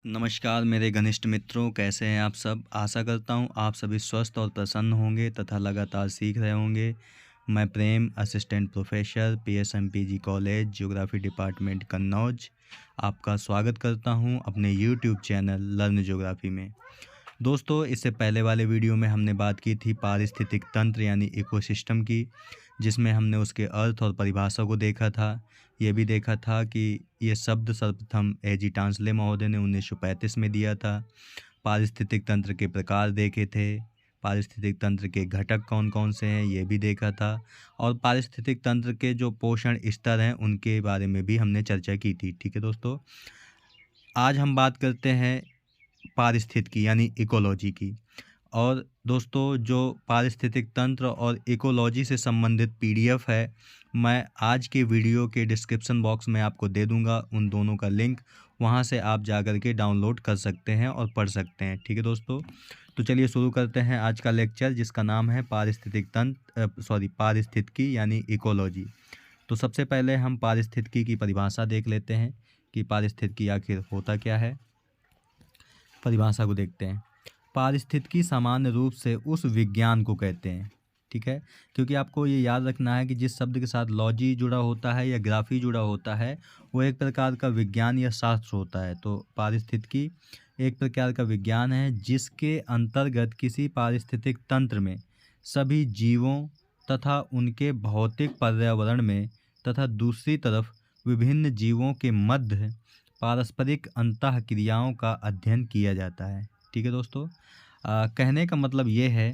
नमस्कार मेरे घनिष्ठ मित्रों, कैसे हैं आप सब। आशा करता हूं आप सभी स्वस्थ और प्रसन्न होंगे तथा लगातार सीख रहे होंगे। मैं Prem, assistant professor, PSMPG college, geography department, Kannauj, आपका स्वागत करता हूं अपने यूट्यूब चैनल लर्न ज्योग्राफी में। दोस्तों, इससे पहले वाले वीडियो में हमने बात की थी पारिस्थितिक तंत्र यानी इकोसिस्टम की, जिसमें हमने उसके अर्थ और परिभाषा को देखा था। ये भी देखा था कि ये शब्द सर्वप्रथम एजी टांसले महोदय ने 1935 में दिया था। पारिस्थितिक तंत्र के प्रकार देखे थे, पारिस्थितिक तंत्र के घटक कौन कौन से हैं ये भी देखा था, और पारिस्थितिक तंत्र के जो पोषण स्तर हैं उनके बारे में भी हमने चर्चा की थी। ठीक है दोस्तों, आज हम बात करते हैं पारिस्थितिकी यानी इकोलॉजी की। और दोस्तों, जो पारिस्थितिक तंत्र और इकोलॉजी से संबंधित पीडीएफ है, मैं आज के वीडियो के डिस्क्रिप्शन बॉक्स में आपको दे दूंगा उन दोनों का लिंक। वहां से आप जा कर के डाउनलोड कर सकते हैं और पढ़ सकते हैं। ठीक है दोस्तों, तो चलिए शुरू करते हैं आज का लेक्चर, जिसका नाम है पारिस्थितिकी यानी इकोलॉजी। तो सबसे पहले हम पारिस्थितिकी की परिभाषा देख लेते हैं कि पारिस्थितिकी आखिर होता क्या है। परिभाषा को देखते हैं। पारिस्थितिकी सामान्य रूप से उस विज्ञान को कहते हैं, ठीक है, क्योंकि आपको ये याद रखना है कि जिस शब्द के साथ लॉजी जुड़ा होता है या ग्राफी जुड़ा होता है वो एक प्रकार का विज्ञान या शास्त्र होता है। तो पारिस्थितिकी एक प्रकार का विज्ञान है जिसके अंतर्गत किसी पारिस्थितिक तंत्र में सभी जीवों तथा उनके भौतिक पर्यावरण में तथा दूसरी तरफ विभिन्न जीवों के मध्य पारस्परिक अंतःक्रियाओं का अध्ययन किया जाता है। ठीक है दोस्तों, कहने का मतलब ये है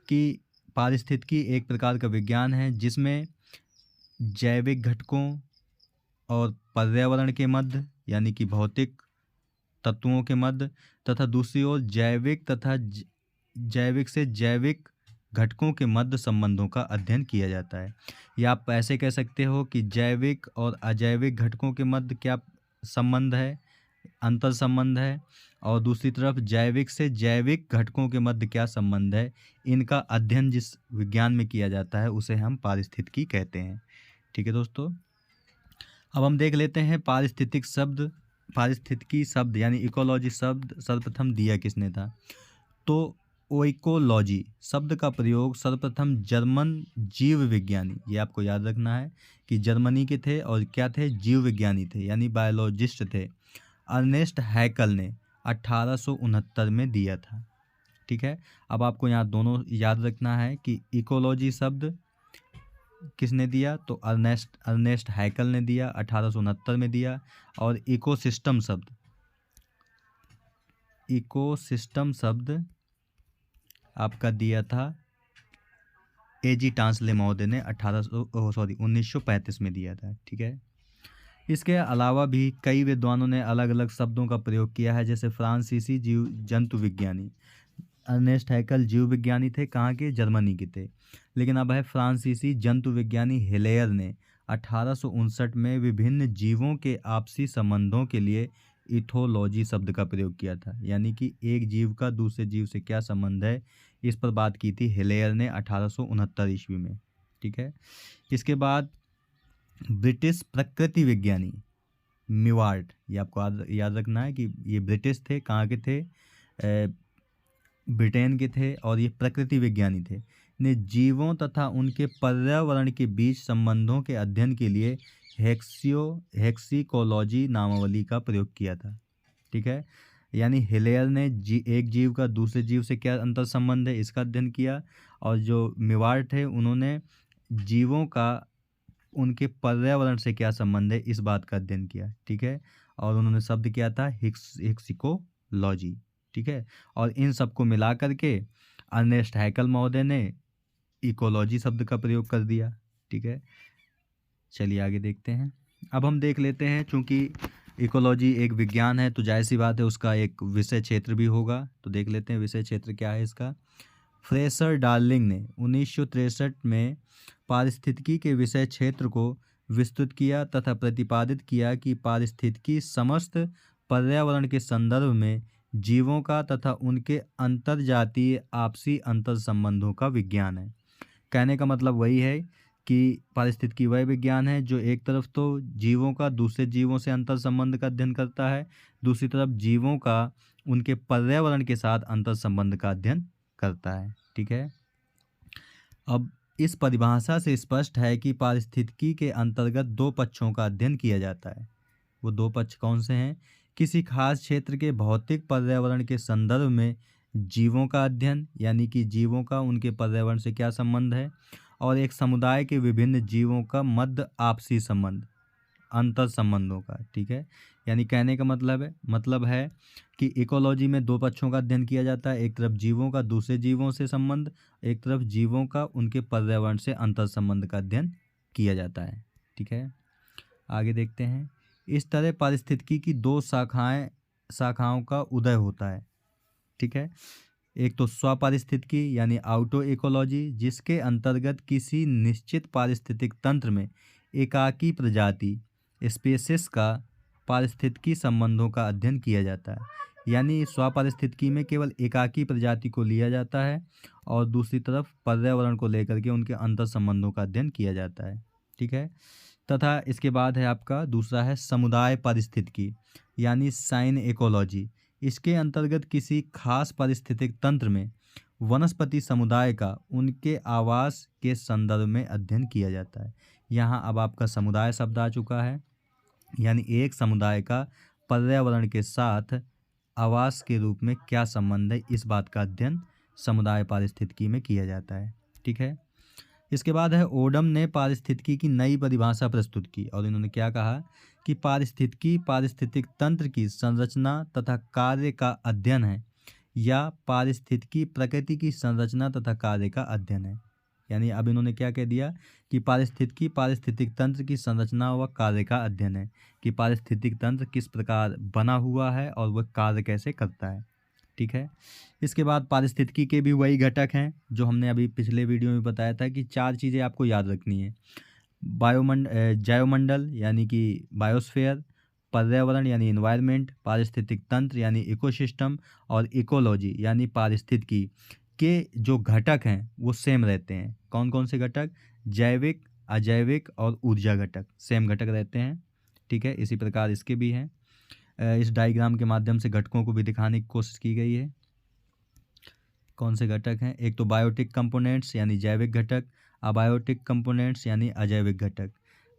कि पारिस्थितिकी एक प्रकार का विज्ञान है जिसमें जैविक घटकों और पर्यावरण के मध्य यानी कि भौतिक तत्वों के मध्य तथा दूसरी ओर जैविक तथा जैविक से जैविक घटकों के मध्य संबंधों का अध्ययन किया जाता है। या आप ऐसे कह सकते हो कि जैविक और अजैविक घटकों के मध्य क्या संबंध है, अंतर संबंध है, और दूसरी तरफ जैविक से जैविक घटकों के मध्य क्या संबंध है, इनका अध्ययन जिस विज्ञान में किया जाता है उसे हम पारिस्थितिकी कहते हैं। ठीक है दोस्तों, अब हम देख लेते हैं पारिस्थितिकी शब्द यानी इकोलॉजी शब्द सर्वप्रथम दिया किसने था। तो ओइकोलॉजी शब्द का प्रयोग सर्वप्रथम जर्मन जीव विज्ञानी, ये आपको याद रखना है कि जर्मनी के थे और क्या थे, जीव विज्ञानी थे यानी बायोलॉजिस्ट थे, अर्नेस्ट हैकल ने 1869 में दिया था। ठीक है, अब आपको यहाँ दोनों याद रखना है कि इकोलॉजी शब्द किसने दिया, तो अर्नेस्ट हैकल ने दिया, 1869 में दिया। और इकोसिस्टम शब्द आपका दिया था एजी टांसले महोदय ने 1935 में दिया था। ठीक है, इसके अलावा भी कई विद्वानों ने अलग अलग शब्दों का प्रयोग किया है, जैसे फ्रांसीसी जीव जंतु विज्ञानी। अर्नेस्ट हैकल जीव विज्ञानी थे, कहाँ के, जर्मनी के थे, लेकिन अब है फ्रांसीसी जंतु विज्ञानी हेलेयर ने 1859 में विभिन्न जीवों के आपसी संबंधों के लिए इथोलॉजी शब्द का प्रयोग किया था, यानी कि एक जीव का दूसरे जीव से क्या संबंध है, इस पर बात की थी हेलेयर ने 1869 ईस्वी में। ठीक है, इसके बाद ब्रिटिश प्रकृति विज्ञानी मिवार्ट, ये आपको याद रखना है कि ये ब्रिटिश थे, कहाँ के थे, ब्रिटेन के थे, और ये प्रकृति विज्ञानी थे, ने जीवों तथा उनके पर्यावरण के बीच संबंधों के अध्ययन के लिए हेक्सिकोलॉजी नामावली का प्रयोग किया था। ठीक है, यानी हिलेयर ने एक जीव का दूसरे जीव से क्या अंतर संबंध है इसका अध्ययन किया, और जो मिवार्ट है उन्होंने जीवों का उनके पर्यावरण से क्या संबंध है इस बात का अध्ययन किया। ठीक है, और उन्होंने शब्द किया था हेक्सिकोलॉजी। ठीक है, और इन सबको मिला करके अर्नेस्ट हैकल महोदय ने इकोलॉजी शब्द का प्रयोग कर दिया। ठीक है, चलिए आगे देखते हैं। अब हम देख लेते हैं, चूंकि इकोलॉजी एक विज्ञान है तो जाहिर सी बात है उसका एक विषय क्षेत्र भी होगा, तो देख लेते हैं विषय क्षेत्र क्या है इसका। फ्रेसर डार्लिंग ने 1963 में पारिस्थितिकी के विषय क्षेत्र को विस्तृत किया तथा प्रतिपादित किया कि पारिस्थितिकी समस्त पर्यावरण के संदर्भ में जीवों का तथा उनके अंतर्जातीय आपसी अंतर संबंधों का विज्ञान है। कहने का मतलब वही है कि पारिस्थितिकी वह विज्ञान है जो एक तरफ तो जीवों का दूसरे जीवों से अंतर संबंध का अध्ययन करता है, दूसरी तरफ जीवों का उनके पर्यावरण के साथ अंतर संबंध का अध्ययन करता है। ठीक है। अब इस परिभाषा से स्पष्ट है कि पारिस्थितिकी के अंतर्गत दो पक्षों का अध्ययन किया जाता है। वो दो पक्ष कौन से हैं? किसी खास क्षेत्र के भौतिक पर्यावरण के संदर्भ में जीवों का अध्ययन, यानी कि जीवों का उनके पर्यावरण से क्या संबंध है, और एक समुदाय के विभिन्न जीवों का मध्य आपसी संबंध, अंतर संबंधों का। ठीक है। यानी कहने का मतलब है कि इकोलॉजी में दो पक्षों का अध्ययन किया जाता है, एक तरफ जीवों का दूसरे जीवों से संबंध, एक तरफ जीवों का उनके पर्यावरण से अंतर संबंध का अध्ययन किया जाता है। ठीक है। आगे देखते हैं। इस तरह पारिस्थितिकी की दो शाखाओं का उदय होता है। ठीक है। एक तो स्वपारिस्थितिकी यानी आउटो इकोलॉजी, जिसके अंतर्गत किसी निश्चित पारिस्थितिक तंत्र में एकाकी प्रजाति स्पीशीज का पारिस्थितिकी संबंधों का अध्ययन किया जाता है। यानी स्वपारिस्थितिकी में केवल एकाकी प्रजाति को लिया जाता है और दूसरी तरफ पर्यावरण को लेकर के उनके अंतर संबंधों का अध्ययन किया जाता है। ठीक है। तथा इसके बाद है आपका दूसरा है समुदाय पारिस्थितिकी यानी साइन इकोलॉजी। इसके अंतर्गत किसी खास पारिस्थितिक तंत्र में वनस्पति समुदाय का उनके आवास के संदर्भ में अध्ययन किया जाता है। यहाँ अब आपका समुदाय शब्द आ चुका है, यानी एक समुदाय का पर्यावरण के साथ आवास के रूप में क्या संबंध है, इस बात का अध्ययन समुदाय पारिस्थितिकी में किया जाता है। ठीक है। इसके बाद है ओडम ने पारिस्थितिकी की नई परिभाषा प्रस्तुत की और इन्होंने क्या कहा कि पारिस्थितिकी पारिस्थितिक तंत्र की संरचना तथा कार्य का अध्ययन है, या पारिस्थितिकी प्रकृति की संरचना तथा कार्य का अध्ययन है। यानी अब इन्होंने क्या कह दिया कि पारिस्थितिकी पारिस्थितिक तंत्र की संरचना व कार्य का अध्ययन है, कि पारिस्थितिक तंत्र किस प्रकार बना हुआ है और वह कार्य कैसे करता है। ठीक है। इसके बाद पारिस्थितिकी के भी वही घटक हैं जो हमने अभी पिछले वीडियो में बताया था कि चार चीज़ें आपको याद रखनी है। जैवमंडल यानी कि बायोस्फीयर, पर्यावरण यानी इन्वायरमेंट, पारिस्थितिक तंत्र यानी इकोसिस्टम, और इकोलॉजी यानी पारिस्थितिकी के जो घटक हैं वो सेम रहते हैं। कौन कौन से घटक? जैविक, अजैविक और ऊर्जा घटक सेम घटक रहते हैं। ठीक है। इसी प्रकार इसके भी हैं। इस डायग्राम के माध्यम से घटकों को भी दिखाने की कोशिश की गई है। कौन से घटक हैं? एक तो बायोटिक कंपोनेंट्स यानी जैविक घटक, अबायोटिक कंपोनेंट्स यानी अजैविक घटक।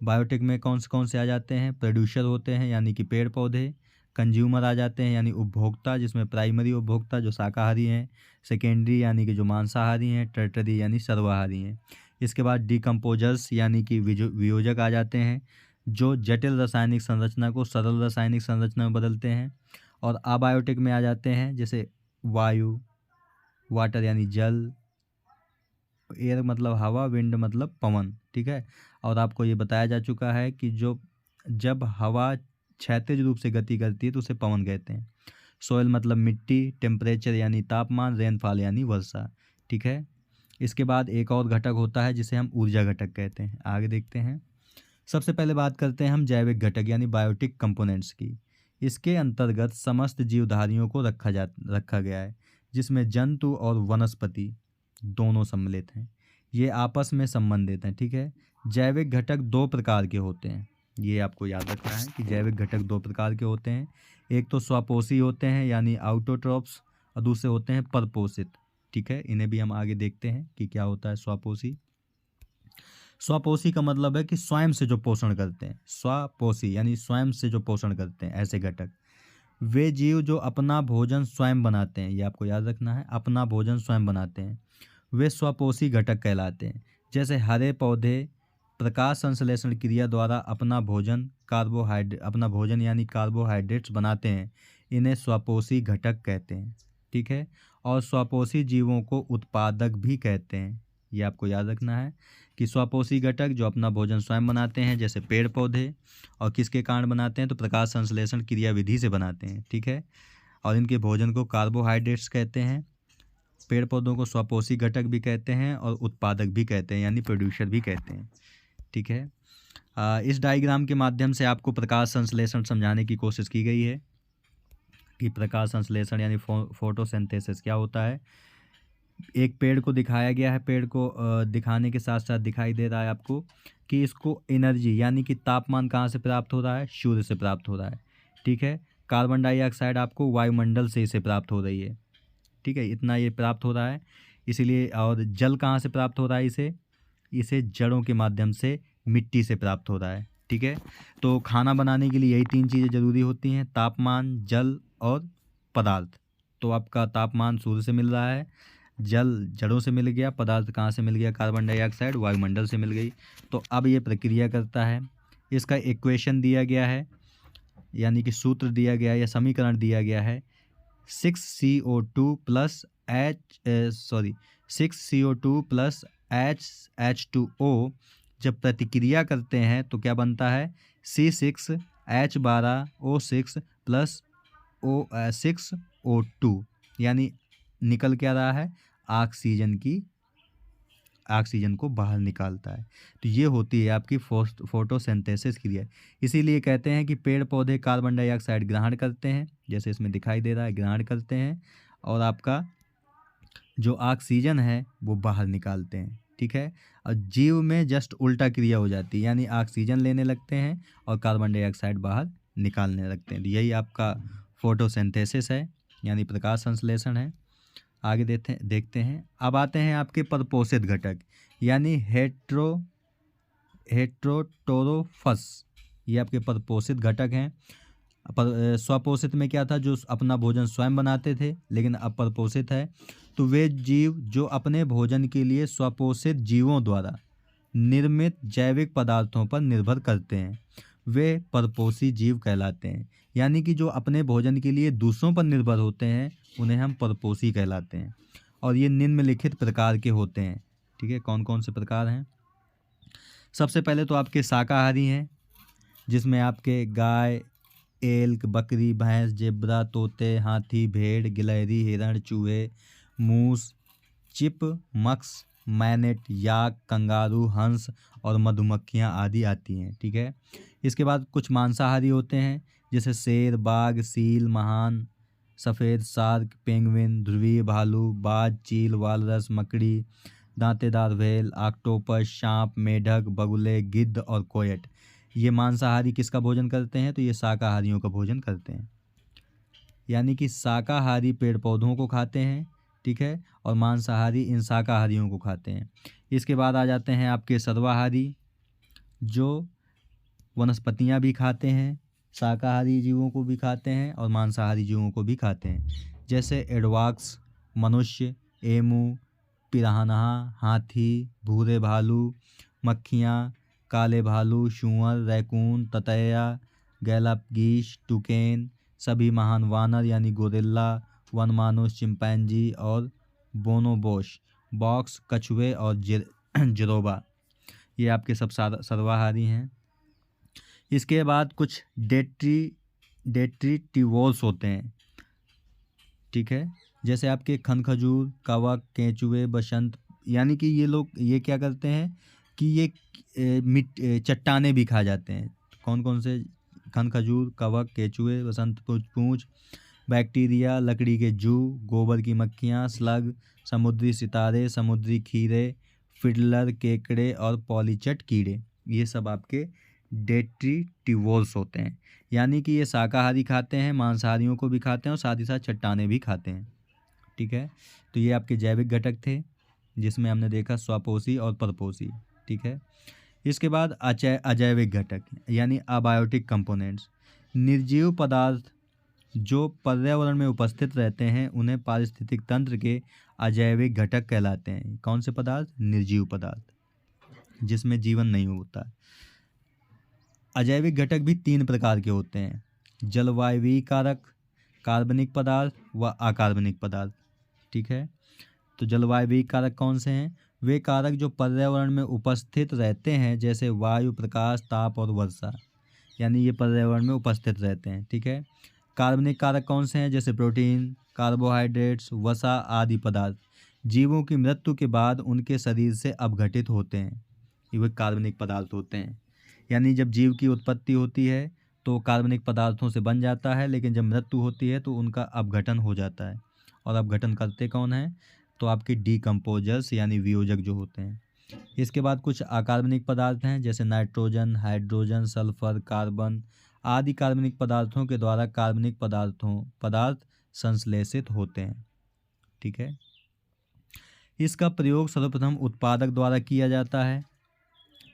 बायोटिक में कौन से आ जाते हैं? प्रोड्यूसर होते हैं यानी कि पेड़ पौधे, कंज्यूमर आ जाते हैं यानी उपभोक्ता, जिसमें प्राइमरी उपभोक्ता जो शाकाहारी हैं, सेकेंडरी यानी कि जो मांसाहारी हैं, टर्टरी यानी सर्वाहारी हैं। इसके बाद डिकम्पोजर्स यानी कि वियोजक आ जाते हैं जो जटिल रासायनिक संरचना को सरल रासायनिक संरचना में बदलते हैं। और अबायोटिक में आ जाते हैं जैसे वायु, वाटर यानी जल, एयर मतलब हवा, विंड मतलब पवन। ठीक है। और आपको ये बताया जा चुका है कि जब हवा क्षैतिज रूप से गति करती है तो उसे पवन कहते हैं। सोयल मतलब मिट्टी, टेम्परेचर यानी तापमान, रेनफॉल यानी वर्षा। ठीक है। इसके बाद एक और घटक होता है जिसे हम ऊर्जा घटक कहते हैं। आगे देखते हैं। सबसे पहले बात करते हैं हम जैविक घटक यानी बायोटिक कंपोनेंट्स की। इसके अंतर्गत समस्त जीवधारियों को रखा गया है, जिसमें जंतु और वनस्पति दोनों सम्मिलित हैं। ये आपस में संबंधित हैं। ठीक है। जैविक घटक दो प्रकार के होते हैं, ये आपको याद रखना है कि जैविक घटक दो प्रकार के होते हैं। एक तो स्वपोषी होते हैं यानी आउटोट्रॉप्स, और दूसरे होते हैं परपोषित। ठीक है। इन्हें भी हम आगे देखते हैं कि क्या होता है स्वपोषी। स्वपोषी का मतलब है कि स्वयं से जो पोषण करते हैं। स्वपोषी यानी स्वयं से जो पोषण करते हैं, ऐसे घटक। वे जीव जो अपना भोजन स्वयं बनाते हैं, ये आपको याद रखना है, अपना भोजन स्वयं बनाते हैं, वे स्वपोषी घटक कहलाते हैं। जैसे हरे पौधे प्रकाश संश्लेषण क्रिया द्वारा अपना भोजन यानी कार्बोहाइड्रेट्स बनाते हैं, इन्हें स्वपोषी घटक कहते हैं। ठीक है। और स्वपोषी जीवों को उत्पादक भी कहते हैं। ये आपको याद रखना है कि स्वपोषी घटक जो अपना भोजन स्वयं बनाते हैं, जैसे पेड़ पौधे, और किसके कारण बनाते हैं? तो प्रकाश संश्लेषण क्रिया विधि से बनाते हैं। ठीक है। और इनके भोजन को कार्बोहाइड्रेट्स कहते हैं। पेड़ पौधों को स्वपोषी घटक भी कहते हैं और उत्पादक भी कहते हैं यानी प्रोड्यूसर भी कहते हैं। ठीक है। इस डायग्राम के माध्यम से आपको प्रकाश संश्लेषण समझाने की कोशिश की गई है कि प्रकाश संश्लेषण यानी फोटोसिंथेसिस क्या होता है। एक पेड़ को दिखाया गया है, पेड़ को दिखाने के साथ साथ दिखाई दे रहा है आपको कि इसको एनर्जी यानी कि तापमान कहाँ से प्राप्त हो रहा है, सूर्य से प्राप्त हो रहा है। ठीक है, कार्बन डाइऑक्साइड आपको वायुमंडल से इसे प्राप्त हो रही है। ठीक है, इतना ये प्राप्त हो रहा है इसीलिए। और जल कहाँ से प्राप्त हो रहा है, इसे इसे जड़ों के माध्यम से मिट्टी से प्राप्त हो रहा है। ठीक है, तो खाना बनाने के लिए यही 3 चीज़ें ज़रूरी होती हैं, तापमान, जल और पदार्थ। तो आपका तापमान सूर्य से मिल रहा है, जल जड़ों से मिल गया, पदार्थ कहाँ से मिल गया, कार्बन डाइऑक्साइड वायुमंडल से मिल गई। तो अब ये प्रक्रिया करता है, इसका इक्वेशन दिया गया है यानी कि सूत्र दिया गया है या समीकरण दिया गया है 6CO2 प्लस H2O। जब प्रतिक्रिया करते हैं तो क्या बनता है, C6H12O6 प्लस O6O2 यानी निकल क्या रहा है, ऑक्सीजन को बाहर निकालता है। तो ये होती है आपकी फोटोसिंथेसिस क्रिया। इसीलिए कहते हैं कि पेड़ पौधे कार्बन डाइऑक्साइड ग्रहण करते हैं, जैसे इसमें दिखाई दे रहा है, ग्रहण करते हैं, और आपका जो ऑक्सीजन है वो बाहर निकालते हैं। ठीक है, और जीव में जस्ट उल्टा क्रिया हो जाती है, यानी ऑक्सीजन लेने लगते हैं और कार्बन डाइऑक्साइड बाहर निकालने लगते हैं। तो यही आपका फोटोसिंथेसिस है, यानी प्रकाश संश्लेषण है। आगे देखते हैं। अब आते हैं आपके परपोषित घटक, यानी हेट्रोटोरोफस। ये आपके परपोषित घटक हैं। पर स्वपोषित में क्या था, जो अपना भोजन स्वयं बनाते थे, लेकिन अब परपोषित है तो वे जीव जो अपने भोजन के लिए स्वपोषित जीवों द्वारा निर्मित जैविक पदार्थों पर निर्भर करते हैं, वे परपोषी जीव कहलाते हैं। यानी कि जो अपने भोजन के लिए दूसरों पर निर्भर होते हैं उन्हें हम परपोषी कहलाते हैं। और ये निम्नलिखित प्रकार के होते हैं। ठीक है, कौन कौन से प्रकार हैं। सबसे पहले तो आपके शाकाहारी हैं, जिसमें आपके गाय, एल्क, बकरी, भैंस, जेब्रा, तोते, हाथी, भेड़, गिलहरी, हिरण, चूहे, मूस, चिप, मक्स, मैनेट, याक, कंगारू, हंस और मधुमक्खियाँ आदि आती हैं। ठीक है, इसके बाद कुछ मांसाहारी होते हैं, जैसे शेर, बाघ, सील, महान, सफ़ेद शार्क, पेंगुइन, ध्रुवीय भालू, बाज, चील, वालरस, मकड़ी, दांतेदार व्हेल, ऑक्टोपस, सांप, मेढक, बगुले, गिद्ध और कोयट। ये मांसाहारी किसका भोजन करते हैं, तो ये शाकाहारियों का भोजन करते हैं। यानी कि शाकाहारी पेड़ पौधों को खाते हैं, ठीक है, और मांसाहारी इन शाकाहारियों को खाते हैं। इसके बाद आ जाते हैं आपके सर्वाहारी, जो वनस्पतियां भी खाते हैं, शाकाहारी जीवों को भी खाते हैं और मांसाहारी जीवों को भी खाते हैं, जैसे एडवाक्स, मनुष्य, एमू, पिरान्हा, हाथी, भूरे भालू, मक्खियाँ, काले भालू, सूअर, रैकून, ततैया, गैलापगीस, टुकेन, सभी महान वानर यानी गोरिल्ला, वनमानुष, चिंपैंजी और बोनोबोश, बॉक्स, कछुए और जिरोबा। ये आपके सब सर्वाहारी हैं। इसके बाद कुछ डेट्रीटिवोर्स होते हैं। ठीक है, जैसे आपके खनखजूर, कवक, केंचुए, बसंत, यानी कि ये लोग ये क्या करते हैं कि ये चट्टाने भी खा जाते हैं। कौन कौन से, खनखजूर, कवक, केंचुए, बसंत पूंछ, बैक्टीरिया, लकड़ी के जू, गोबर की मक्खियाँ, स्लग, समुद्री सितारे, समुद्री खीरे, फिडलर, केकड़े और पॉलीचट कीड़े। ये सब आपके डेट्रीटिवोर्स होते हैं, यानी कि ये शाकाहारी खाते हैं, मांसाहारियों को भी खाते हैं और साथ ही साथ चट्टाने भी खाते हैं। ठीक है, तो ये आपके जैविक घटक थे, जिसमें हमने देखा स्वपोषी और परपोषी। ठीक है, इसके बाद अजैविक घटक यानी अबायोटिक कंपोनेंट्स। निर्जीव पदार्थ जो पर्यावरण में उपस्थित रहते हैं उन्हें पारिस्थितिक तंत्र के अजैविक घटक कहलाते हैं। कौन से पदार्थ, निर्जीव पदार्थ जिसमें जीवन नहीं होता। अजैविक घटक भी 3 प्रकार के होते हैं, जलवायवीय कारक, कार्बनिक पदार्थ व अकार्बनिक पदार्थ। ठीक है, तो जलवायवीय कारक कौन से हैं, वे कारक जो पर्यावरण में उपस्थित रहते हैं, जैसे वायु, प्रकाश, ताप और वर्षा, यानी ये पर्यावरण में उपस्थित रहते हैं। ठीक है, कार्बनिक कारक कौन से हैं, जैसे प्रोटीन, कार्बोहाइड्रेट्स, वसा आदि पदार्थ जीवों की मृत्यु के बाद उनके शरीर से अपघटित होते हैं, ये कार्बनिक पदार्थ होते हैं। यानी जब जीव की उत्पत्ति होती है तो कार्बनिक पदार्थों से बन जाता है, लेकिन जब मृत्यु होती है तो उनका अपघटन हो जाता है। और अपघटन करते कौन है, तो आपके डीकम्पोजर्स यानी वियोजक जो होते हैं। इसके बाद कुछ अकार्बनिक पदार्थ हैं, जैसे नाइट्रोजन, हाइड्रोजन, सल्फर, कार्बन आदि कार्बनिक पदार्थों के द्वारा कार्बनिक पदार्थ संश्लेषित होते हैं। ठीक है, इसका प्रयोग सर्वप्रथम उत्पादक द्वारा किया जाता है।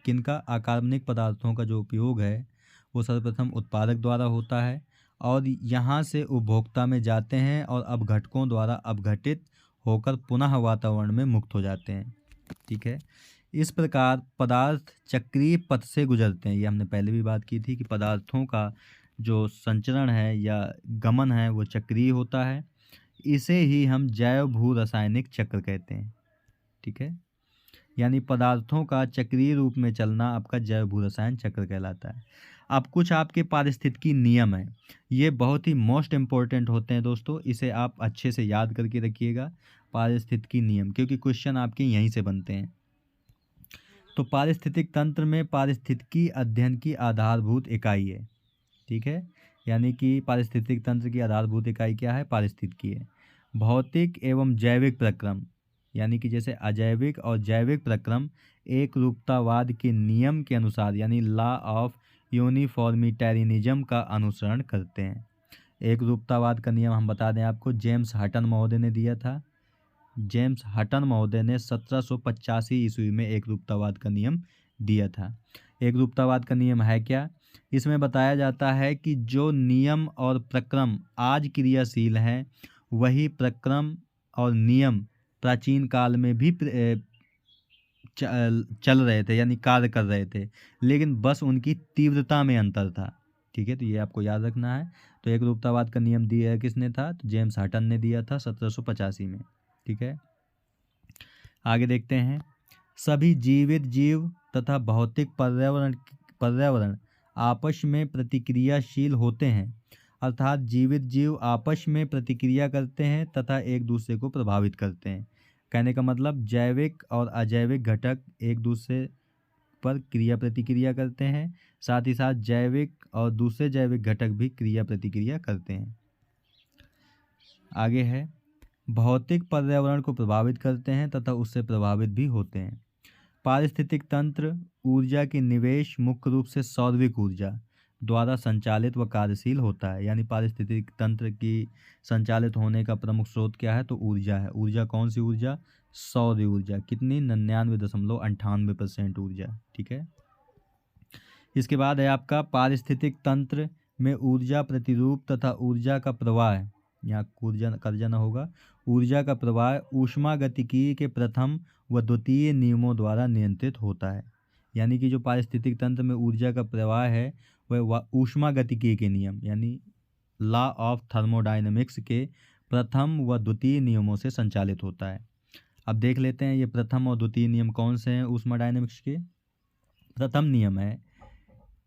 किनका? अकार्बनिक पदार्थों का जो उपयोग है वो सर्वप्रथम उत्पादक द्वारा होता है और यहाँ से उपभोक्ता में जाते हैं और अपघटकों द्वारा अपघटित होकर पुनः वातावरण में मुक्त हो जाते हैं। ठीक है, इस प्रकार पदार्थ चक्रीय पथ से गुजरते हैं। ये हमने पहले भी बात की थी कि पदार्थों का जो संचरण है या गमन है वो चक्रीय होता है। इसे ही हम जैव भू रासायनिक चक्र कहते हैं। ठीक है, यानी पदार्थों का चक्रीय रूप में चलना आपका जैव भू रसायन चक्र कहलाता है। अब कुछ आपके पारिस्थितिकी नियम हैं, ये बहुत ही मोस्ट इम्पोर्टेंट होते हैं दोस्तों, इसे आप अच्छे से याद करके रखिएगा। पारिस्थितिकी नियम, क्योंकि क्वेश्चन आपके यहीं से बनते हैं। तो पारिस्थितिक तंत्र में पारिस्थितिकी अध्ययन की आधारभूत इकाई है। ठीक है, यानी कि पारिस्थितिक तंत्र की आधारभूत इकाई क्या है? पारिस्थितिकी है। भौतिक एवं जैविक प्रक्रम, यानी कि जैसे अजैविक और जैविक प्रक्रम एक रूपतावाद के नियम के अनुसार यानी लॉ ऑफ यूनिफॉर्मिटेरियनिज्म का अनुसरण करते हैं। एक रूपतावाद का नियम हम बता दें आपको, जेम्स हटन महोदय ने दिया था। जेम्स हटन महोदय ने 1785 ईस्वी में एक रूपतावाद का नियम दिया था। एक रूपतावाद का नियम है क्या? इसमें बताया जाता है कि जो नियम और प्रक्रम आज क्रियाशील हैं वही प्रक्रम और नियम प्राचीन काल में भी चल रहे थे, यानी कार्य कर रहे थे, लेकिन बस उनकी तीव्रता में अंतर था। ठीक है, तो ये आपको याद रखना है। तो एक रूपतावाद का नियम दिया किसने था? तो जेम्स हटन ने दिया था 1785 में। ठीक है, आगे देखते हैं। सभी जीवित जीव तथा भौतिक पर्यावरण आपस में प्रतिक्रियाशील होते हैं, अर्थात जीवित जीव आपस में प्रतिक्रिया करते हैं तथा एक दूसरे को प्रभावित करते हैं। कहने का मतलब जैविक और अजैविक घटक एक दूसरे पर क्रिया प्रतिक्रिया करते हैं, साथ ही साथ जैविक और दूसरे जैविक घटक भी क्रिया प्रतिक्रिया करते हैं। आगे है, भौतिक पर्यावरण को प्रभावित करते हैं तथा उससे प्रभावित भी होते हैं। पारिस्थितिक तंत्र ऊर्जा की निवेश मुख्य रूप से सौरविक ऊर्जा द्वारा संचालित व कार्यशील होता है। यानी पारिस्थितिक तंत्र की संचालित होने का प्रमुख स्रोत क्या है? तो ऊर्जा है। ऊर्जा कौन सी ऊर्जा? सौर ऊर्जा। कितनी? 99.98% ऊर्जा। ठीक है, इसके बाद है आपका पारिस्थितिक तंत्र में ऊर्जा प्रतिरूप तथा ऊर्जा का प्रवाह, यहाँ कर्जा न होगा, ऊर्जा का प्रवाह ऊष्मागतिकी के प्रथम व द्वितीय नियमों द्वारा नियंत्रित होता है। यानी कि जो पारिस्थितिक तंत्र में ऊर्जा का प्रवाह है वह ऊष्मागतिकी के नियम यानी लॉ ऑफ थर्मोडायनेमिक्स के प्रथम व द्वितीय नियमों से संचालित होता है। अब देख लेते हैं ये प्रथम और द्वितीय नियम कौन से हैं ऊष्माडायनेमिक्स के। प्रथम नियम है,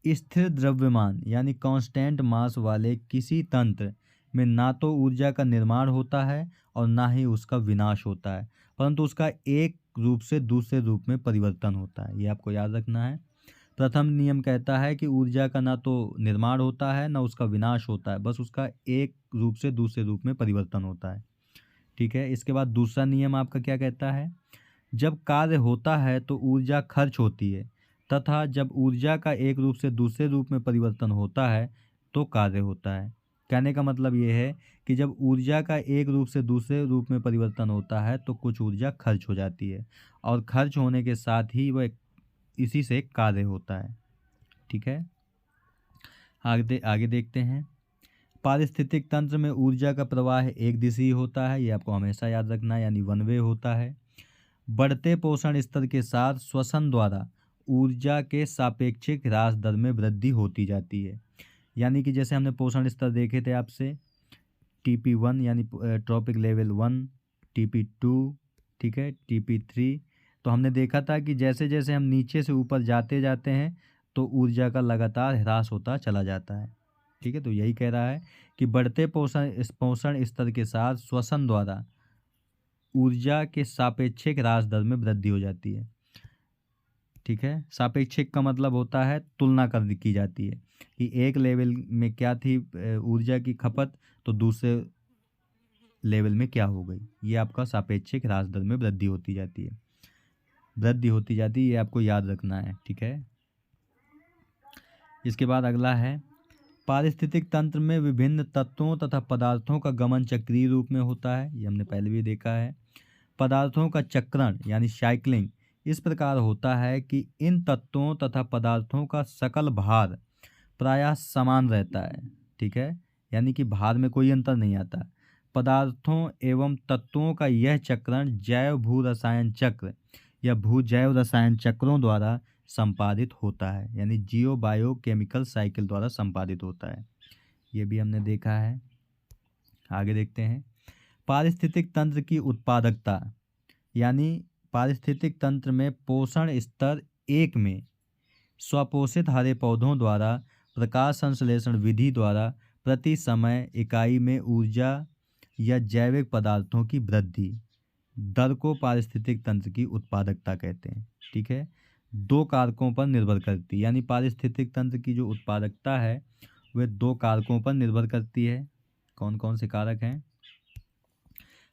स्थिर द्रव्यमान यानी कांस्टेंट मास वाले किसी तंत्र में ना तो ऊर्जा का निर्माण होता है और ना ही उसका विनाश होता है, परंतु उसका एक रूप से दूसरे रूप में परिवर्तन होता है। ये आपको याद रखना है। प्रथम नियम कहता है कि ऊर्जा का ना तो निर्माण होता है ना उसका विनाश होता है, बस उसका एक रूप से दूसरे रूप में परिवर्तन होता है। ठीक है, इसके बाद दूसरा नियम आपका क्या कहता है? जब कार्य होता है तो ऊर्जा खर्च होती है तथा जब ऊर्जा का एक रूप से दूसरे रूप में परिवर्तन होता है तो कार्य होता है। कहने का मतलब ये है कि जब ऊर्जा का एक रूप से दूसरे रूप में परिवर्तन होता है तो कुछ ऊर्जा खर्च हो जाती है और खर्च होने के साथ ही वह इसी से कार्य होता है। ठीक है, आगे देखते हैं। पारिस्थितिक तंत्र में ऊर्जा का प्रवाह एक दिशीय होता है, ये आपको हमेशा याद रखना है, यानी वन वे होता है। बढ़ते पोषण स्तर के साथ श्वसन द्वारा ऊर्जा के सापेक्षिक ह्रास दर में वृद्धि होती जाती है। यानी कि जैसे हमने पोषण स्तर देखे थे आपसे, TP1 यानी ट्रॉपिक लेवल 1, TP2, ठीक है, TP3, तो हमने देखा था कि जैसे जैसे हम नीचे से ऊपर जाते जाते हैं तो ऊर्जा का लगातार ह्रास होता चला जाता है। ठीक है, तो यही कह रहा है कि बढ़ते पोषण स्तर के साथ श्वसन द्वारा ऊर्जा के सापेक्षिक ह्रास दर में वृद्धि हो जाती है। ठीक है, सापेक्षिक का मतलब होता है तुलना कर की जाती है कि एक लेवल में क्या थी ऊर्जा की खपत तो दूसरे लेवल में क्या हो गई, ये आपका सापेक्षिक ह्रास दर में वृद्धि होती जाती है, वृद्धि होती जाती है, ये आपको याद रखना है। ठीक है, इसके बाद अगला है, पारिस्थितिक तंत्र में विभिन्न तत्वों तथा पदार्थों का गमन चक्रीय रूप में होता है, ये हमने पहले भी देखा है। पदार्थों का चक्रण यानी साइक्लिंग इस प्रकार होता है कि इन तत्वों तथा पदार्थों का सकल भार प्रायः समान रहता है। ठीक है, यानी कि भार में कोई अंतर नहीं आता। पदार्थों एवं तत्वों का यह चक्रण जैव भू रसायन चक्र या भू जैव रसायन चक्रों द्वारा संपादित होता है, यानी जियो बायो केमिकल साइकिल द्वारा संपादित होता है, ये भी हमने देखा है। आगे देखते हैं, पारिस्थितिक तंत्र की उत्पादकता, यानी पारिस्थितिक तंत्र में पोषण स्तर 1 में स्वपोषित हरे पौधों द्वारा प्रकाश संश्लेषण विधि द्वारा प्रति समय इकाई में ऊर्जा या जैविक पदार्थों की वृद्धि दर को पारिस्थितिक तंत्र की उत्पादकता कहते हैं। ठीक है, 2 कारकों पर निर्भर करती है, यानी पारिस्थितिक तंत्र की जो उत्पादकता है वह 2 कारकों पर निर्भर करती है। कौन कौन से कारक हैं?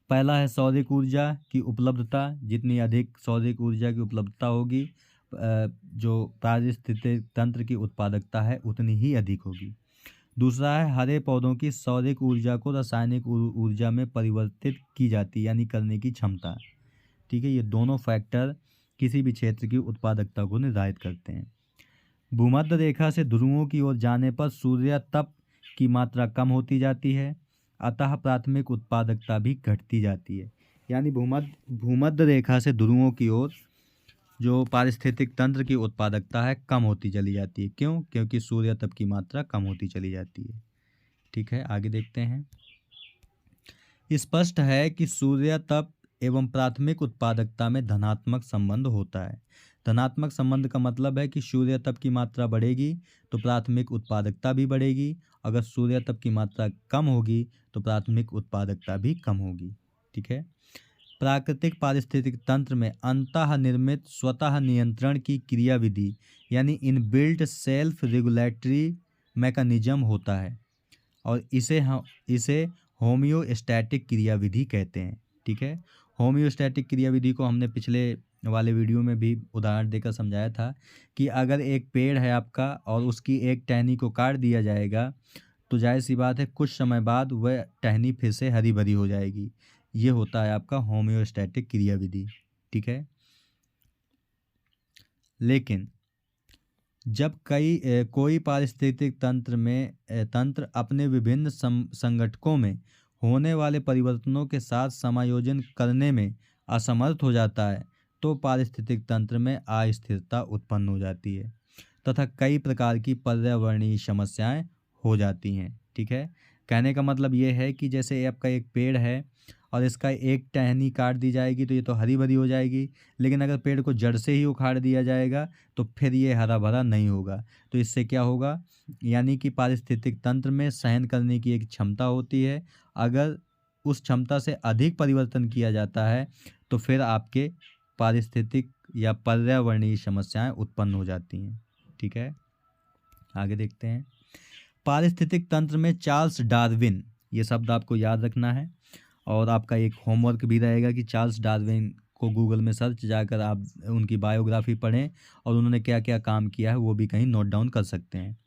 पहला है सौरिक ऊर्जा की उपलब्धता, जितनी अधिक सौरिक ऊर्जा की उपलब्धता होगी जो पारिस्थितिक तंत्र की उत्पादकता है उतनी ही अधिक होगी। दूसरा है हरे पौधों की सौरिक ऊर्जा को रासायनिक ऊर्जा में परिवर्तित की जाती, यानी करने की क्षमता। ठीक है, ये दोनों फैक्टर किसी भी क्षेत्र की उत्पादकता को निर्धारित करते हैं। भूमध्य रेखा से ध्रुवों की ओर जाने पर सूर्य तप की मात्रा कम होती जाती है, अतः प्राथमिक उत्पादकता भी घटती जाती है। यानी भूमध्य रेखा से ध्रुवों की ओर जो पारिस्थितिक तंत्र की उत्पादकता है कम होती चली जाती है। क्यों? क्योंकि सूर्य तप की मात्रा कम होती चली जाती है। ठीक है, आगे देखते हैं। स्पष्ट है कि सूर्य तप एवं प्राथमिक उत्पादकता में धनात्मक संबंध होता है। धनात्मक संबंध का मतलब है कि सूर्य तप की मात्रा बढ़ेगी तो प्राथमिक उत्पादकता भी बढ़ेगी, अगर सूर्य तप की मात्रा कम होगी तो प्राथमिक उत्पादकता भी कम होगी। ठीक है, प्राकृतिक पारिस्थितिक तंत्र में अंतः निर्मित स्वतः नियंत्रण की क्रियाविधि यानी इनबिल्ट सेल्फ रेगुलेटरी मैकेनिज्म होता है और इसे होम्योस्टैटिक क्रियाविधि कहते हैं। ठीक है, होम्योस्टैटिक क्रियाविधि को हमने पिछले वाले वीडियो में भी उदाहरण देकर समझाया था कि अगर एक पेड़ है आपका और उसकी एक टहनी को काट दिया जाएगा तो जाहिर सी बात है कुछ समय बाद वह टहनी फिर से हरी भरी हो जाएगी। ये होता है आपका होम्योस्टैटिक क्रियाविधि। ठीक है, लेकिन जब कोई पारिस्थितिक तंत्र अपने विभिन्न संगठकों में होने वाले परिवर्तनों के साथ समायोजन करने में असमर्थ हो जाता है तो पारिस्थितिक तंत्र में अस्थिरता उत्पन्न हो जाती है तथा कई प्रकार की पर्यावरणीय समस्याएं हो जाती हैं। ठीक है, कहने का मतलब ये है कि जैसे आपका एक पेड़ है और इसका एक टहनी काट दी जाएगी तो ये तो हरी भरी हो जाएगी, लेकिन अगर पेड़ को जड़ से ही उखाड़ दिया जाएगा तो फिर ये हरा भरा नहीं होगा। तो इससे क्या होगा, यानी कि पारिस्थितिक तंत्र में सहन करने की एक क्षमता होती है, अगर उस क्षमता से अधिक परिवर्तन किया जाता है तो फिर आपके पारिस्थितिक या पर्यावरणीय समस्याएं उत्पन्न हो जाती हैं। ठीक है, आगे देखते हैं। पारिस्थितिक तंत्र में चार्ल्स डार्विन, ये शब्द आपको याद रखना है और आपका एक होमवर्क भी रहेगा कि चार्ल्स डार्विन को गूगल में सर्च जाकर आप उनकी बायोग्राफी पढ़ें और उन्होंने क्या क्या काम किया है वो भी कहीं नोट डाउन कर सकते हैं।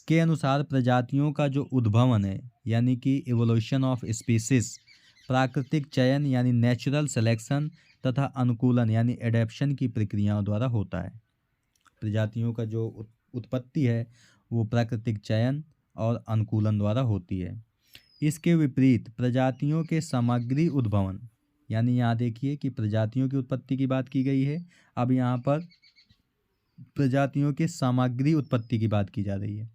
के अनुसार प्रजातियों का जो उद्भवन है यानी कि इवोल्यूशन ऑफ स्पीसीज प्राकृतिक चयन यानी नेचुरल सिलेक्शन तथा अनुकूलन यानी एडेप्शन की प्रक्रियाओं द्वारा होता है। प्रजातियों का जो उत्पत्ति है वो प्राकृतिक चयन और अनुकूलन द्वारा होती है। इसके विपरीत प्रजातियों के सामग्री उद्भवन, यानी यहाँ देखिए कि प्रजातियों की उत्पत्ति की बात की गई है, अब यहाँ पर प्रजातियों के सामग्री उत्पत्ति की बात की जा रही है।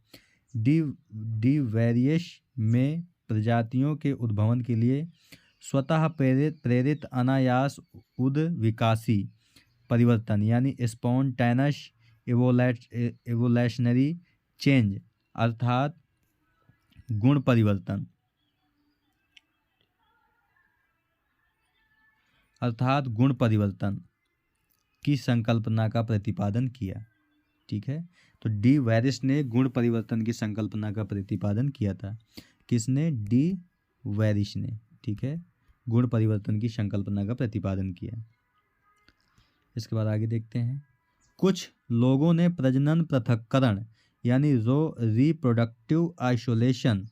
डी वेरिएश में प्रजातियों के उद्भवन के लिए स्वतः प्रेरित अनायास उद्विकासी परिवर्तन यानी स्पॉन्टेनस इवोल्यूशनरी चेंज अर्थात गुण परिवर्तन की संकल्पना का प्रतिपादन किया। ठीक है, तो डी वेरिस ने गुण परिवर्तन की संकल्पना का प्रतिपादन किया था। किसने? डी वेरिस ने। ठीक है, गुण परिवर्तन की संकल्पना का प्रतिपादन किया। इसके बाद आगे देखते हैं। कुछ लोगों ने प्रजनन पृथक्करण यानी रिप्रोडक्टिव आइसोलेशन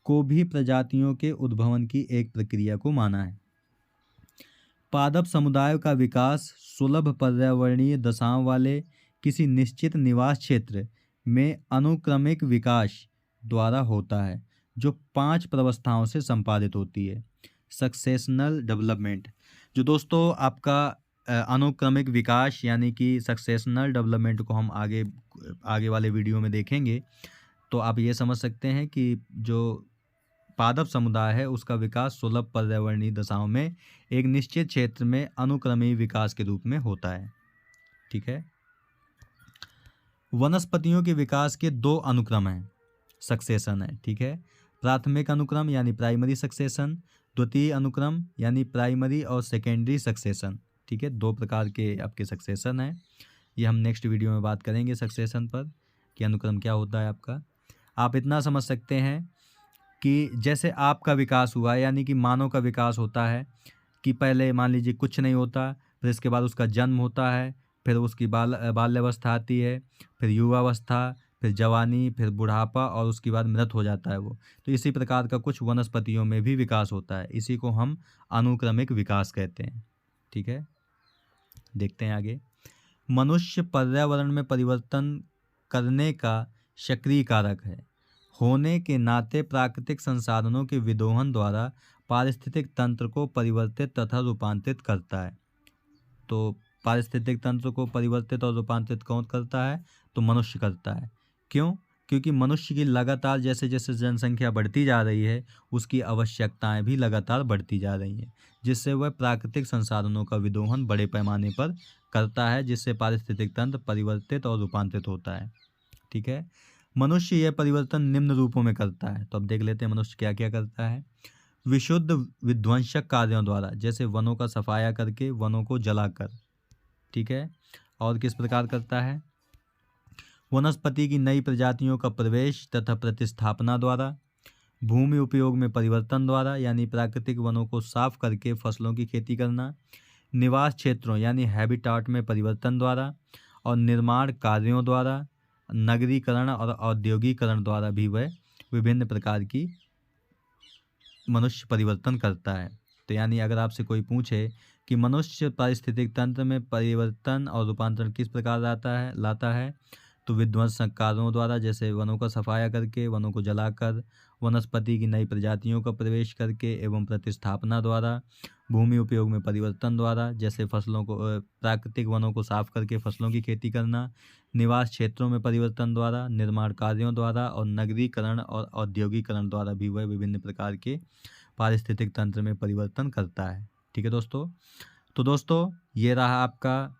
को भी प्रजातियों के उद्भवन की एक प्रक्रिया को माना है। पादप समुदाय का विकास सुलभ पर्यावरणीय दशाओं वाले किसी निश्चित निवास क्षेत्र में अनुक्रमिक विकास द्वारा होता है, जो 5 प्रावस्थाओं से संपादित होती है। सक्सेशनल डेवलपमेंट, जो दोस्तों आपका अनुक्रमिक विकास यानी कि सक्सेशनल डेवलपमेंट को हम आगे वाले वीडियो में देखेंगे, तो आप ये समझ सकते हैं कि जो पादप समुदाय है उसका विकास सुलभ पर्यावरणीय दशाओं में एक निश्चित क्षेत्र में अनुक्रमिक विकास के रूप में होता है। ठीक है, वनस्पतियों के विकास के 2 अनुक्रम हैं, सक्सेशन है। ठीक है, प्राथमिक अनुक्रम यानी प्राइमरी सक्सेशन, द्वितीय अनुक्रम यानी प्राइमरी और सेकेंडरी सक्सेशन। ठीक है, 2 प्रकार के आपके सक्सेशन हैं। ये हम नेक्स्ट वीडियो में बात करेंगे सक्सेशन पर कि अनुक्रम क्या होता है आपका। आप इतना समझ सकते हैं कि जैसे आपका विकास हुआ यानी कि मानव का विकास होता है कि पहले मान लीजिए कुछ नहीं होता, फिर इसके बाद उसका जन्म होता है, फिर उसकी बाल्यावस्था आती है, फिर युवावस्था, फिर जवानी, फिर बुढ़ापा और उसके बाद मृत हो जाता है वो। तो इसी प्रकार का कुछ वनस्पतियों में भी विकास होता है, इसी को हम अनुक्रमिक विकास कहते हैं। ठीक है, देखते हैं आगे। मनुष्य पर्यावरण में परिवर्तन करने का सक्रिय कारक है, होने के नाते प्राकृतिक संसाधनों के विदोहन द्वारा पारिस्थितिक तंत्र को परिवर्तित तथा रूपांतरित करता है। तो पारिस्थितिक तंत्र को परिवर्तित और रूपांतरित कौन करता है? तो मनुष्य करता है। क्यों? क्योंकि मनुष्य की लगातार जैसे जैसे जनसंख्या बढ़ती जा रही है उसकी आवश्यकताएं भी लगातार बढ़ती जा रही हैं, जिससे वह प्राकृतिक संसाधनों का विदोहन बड़े पैमाने पर करता है, जिससे पारिस्थितिक तंत्र परिवर्तित और रूपांतरित होता है। ठीक है, मनुष्य यह परिवर्तन निम्न रूपों में करता है। तो अब देख लेते हैं मनुष्य क्या क्या करता है। विशुद्ध विध्वंसक कार्यों द्वारा, जैसे वनों का सफाया करके, वनों को जलाकर। ठीक है, और किस प्रकार करता है? वनस्पति की नई प्रजातियों का प्रवेश तथा प्रतिस्थापना द्वारा, भूमि उपयोग में परिवर्तन द्वारा यानी प्राकृतिक वनों को साफ करके फसलों की खेती करना, निवास क्षेत्रों यानी हैबिटाट में परिवर्तन द्वारा, और निर्माण कार्यों द्वारा, नगरीकरण और औद्योगिकरण द्वारा भी वह विभिन्न प्रकार की मनुष्य परिवर्तन करता है। तो यानी अगर आपसे कोई पूछे कि मनुष्य पारिस्थितिक तंत्र में परिवर्तन और रूपांतरण किस प्रकार लाता है, तो विध्वंसक कार्यों द्वारा, जैसे वनों का सफाया करके, वनों को जलाकर, वनस्पति की नई प्रजातियों का प्रवेश करके एवं प्रतिस्थापना द्वारा, भूमि उपयोग में परिवर्तन द्वारा, जैसे फसलों को प्राकृतिक वनों को साफ करके फसलों की खेती करना, निवास क्षेत्रों में परिवर्तन द्वारा, निर्माण कार्यों द्वारा और नगरीकरण और औद्योगिकरण द्वारा भी वह विभिन्न प्रकार के पारिस्थितिक तंत्र में परिवर्तन करता है। ठीक है दोस्तों, तो दोस्तों ये रहा आपका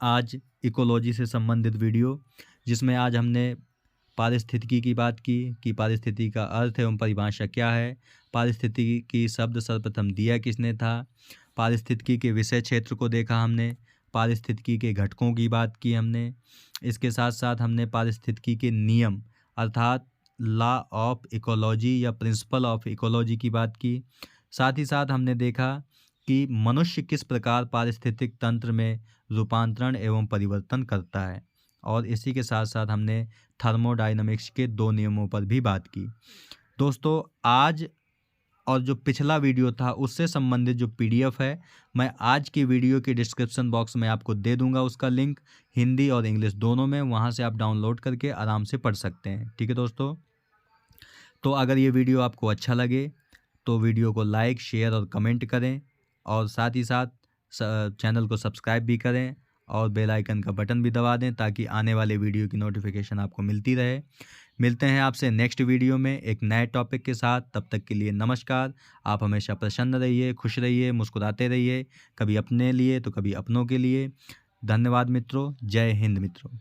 आज इकोलॉजी से संबंधित वीडियो, जिसमें आज हमने पारिस्थितिकी की बात की कि पारिस्थितिकी का अर्थ एवं परिभाषा क्या है, पारिस्थितिकी की शब्द सर्वप्रथम दिया किसने था, पारिस्थितिकी के विषय क्षेत्र को देखा हमने, पारिस्थितिकी के घटकों की बात की हमने, इसके साथ साथ हमने पारिस्थितिकी के नियम अर्थात लॉ ऑफ इकोलॉजी या प्रिंसिपल ऑफ इकोलॉजी की बात की। साथ ही साथ हमने देखा कि मनुष्य किस प्रकार पारिस्थितिक तंत्र में रूपांतरण एवं परिवर्तन करता है, और इसी के साथ साथ हमने थर्मोडायनामिक्स के 2 नियमों पर भी बात की। दोस्तों आज और जो पिछला वीडियो था उससे संबंधित जो PDF है, मैं आज की वीडियो के डिस्क्रिप्शन बॉक्स में आपको दे दूंगा उसका लिंक, हिंदी और इंग्लिश दोनों में, वहां से आप डाउनलोड करके आराम से पढ़ सकते हैं। ठीक है दोस्तों, तो अगर ये वीडियो आपको अच्छा लगे तो वीडियो को लाइक, शेयर और कमेंट करें, और साथ ही साथ चैनल को सब्सक्राइब भी करें और बेल आइकन का बटन भी दबा दें ताकि आने वाले वीडियो की नोटिफिकेशन आपको मिलती रहे। मिलते हैं आपसे नेक्स्ट वीडियो में एक नए टॉपिक के साथ। तब तक के लिए नमस्कार। आप हमेशा प्रसन्न रहिए, खुश रहिए, मुस्कुराते रहिए, कभी अपने लिए तो कभी अपनों के लिए। धन्यवाद मित्रों। जय हिंद मित्रों।